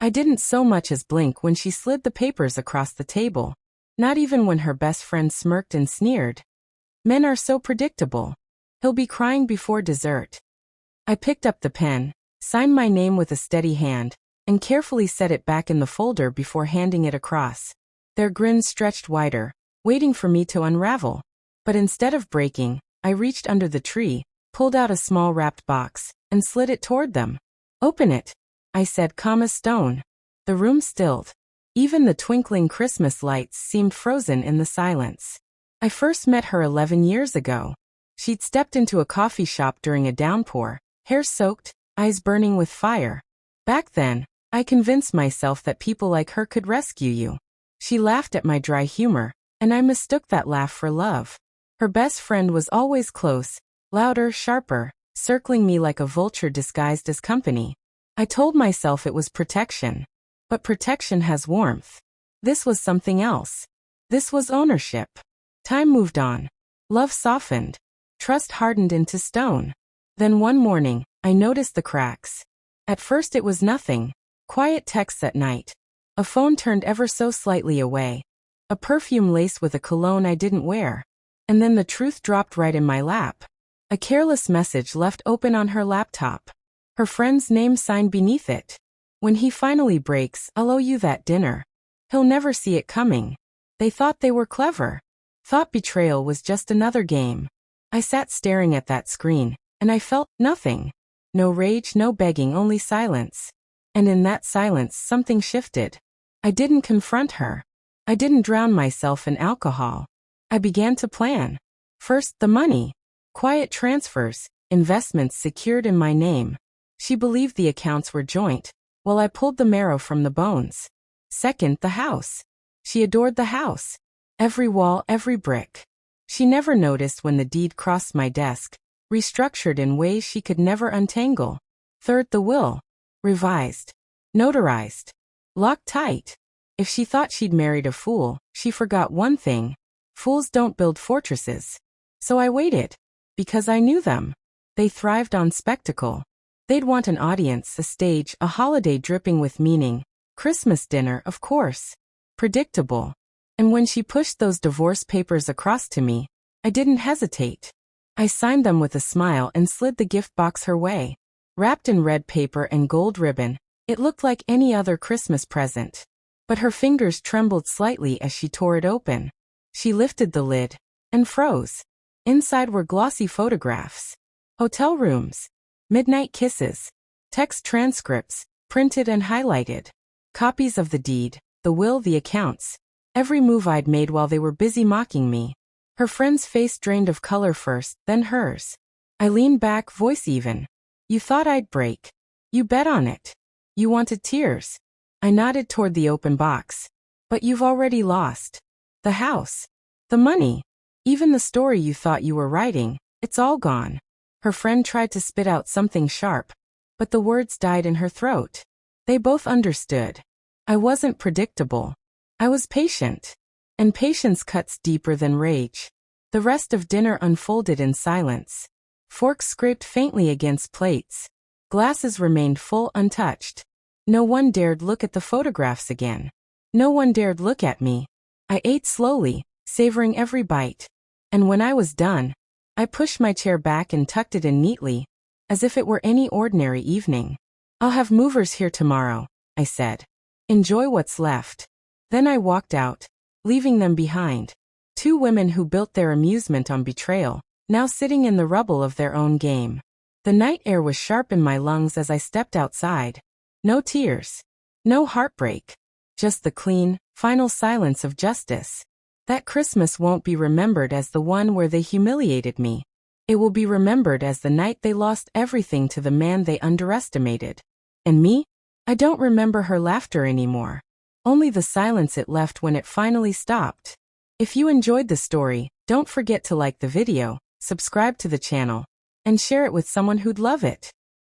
I didn't so much as blink when she slid the papers across the table. Not even when her best friend smirked and sneered. Men are so predictable. He'll be crying before dessert. I picked up the pen, signed my name with a steady hand, and carefully set it back in the folder before handing it across. Their grins stretched wider, waiting for me to unravel. But instead of breaking, I reached under the tree, pulled out a small wrapped box, and slid it toward them. "Open it," I said, calm as stone. The room stilled. Even the twinkling Christmas lights seemed frozen in the silence. I first met her 11 years ago. She'd stepped into a coffee shop during a downpour, hair soaked, eyes burning with fire. Back then, I convinced myself that people like her could rescue you. She laughed at my dry humor, and I mistook that laugh for love. Her best friend was always close, louder, sharper, circling me like a vulture disguised as company. I told myself it was protection. But protection has warmth. This was something else. This was ownership. Time moved on. Love softened. Trust hardened into stone. Then one morning, I noticed the cracks. At first it was nothing. Quiet texts at night. A phone turned ever so slightly away. A perfume laced with a cologne I didn't wear. And then the truth dropped right in my lap. A careless message left open on her laptop. Her friend's name signed beneath it. "When he finally breaks, I'll owe you that dinner. He'll never see it coming." They thought they were clever. Thought betrayal was just another game. I sat staring at that screen, and I felt nothing. No rage, no begging, only silence. And in that silence, something shifted. I didn't confront her. I didn't drown myself in alcohol. I began to plan. First, the money. Quiet transfers, investments secured in my name. She believed the accounts were joint, while I pulled the marrow from the bones. Second, the house. She adored the house. Every wall, every brick. She never noticed when the deed crossed my desk, restructured in ways she could never untangle. Third, the will. Revised. Notarized. Locked tight. If she thought she'd married a fool, she forgot one thing. Fools don't build fortresses. So I waited. Because I knew them. They thrived on spectacle. They'd want an audience, a stage, a holiday dripping with meaning. Christmas dinner, of course. Predictable. And when she pushed those divorce papers across to me, I didn't hesitate. I signed them with a smile and slid the gift box her way. Wrapped in red paper and gold ribbon, it looked like any other Christmas present. But her fingers trembled slightly as she tore it open. She lifted the lid and froze. Inside were glossy photographs. Hotel rooms. Midnight kisses. Text transcripts, printed and highlighted. Copies of the deed, the will, the accounts. Every move I'd made while they were busy mocking me. Her friend's face drained of color first, then hers. I leaned back, voice even. "You thought I'd break. You bet on it. You wanted tears." I nodded toward the open box. "But you've already lost. The house. The money. Even the story you thought you were writing, it's all gone." Her friend tried to spit out something sharp, but the words died in her throat. They both understood. I wasn't predictable. I was patient. And patience cuts deeper than rage. The rest of dinner unfolded in silence. Forks scraped faintly against plates. Glasses remained full, untouched. No one dared look at the photographs again. No one dared look at me. I ate slowly, savoring every bite. And when I was done, I pushed my chair back and tucked it in neatly, as if it were any ordinary evening. "I'll have movers here tomorrow," I said. "Enjoy what's left." Then I walked out, leaving them behind. Two women who built their amusement on betrayal, now sitting in the rubble of their own game. The night air was sharp in my lungs as I stepped outside. No tears. No heartbreak. Just the clean, final silence of justice. That Christmas won't be remembered as the one where they humiliated me. It will be remembered as the night they lost everything to the man they underestimated. And me? I don't remember her laughter anymore. Only the silence it left when it finally stopped. If you enjoyed the story, don't forget to like the video, subscribe to the channel, and share it with someone who'd love it.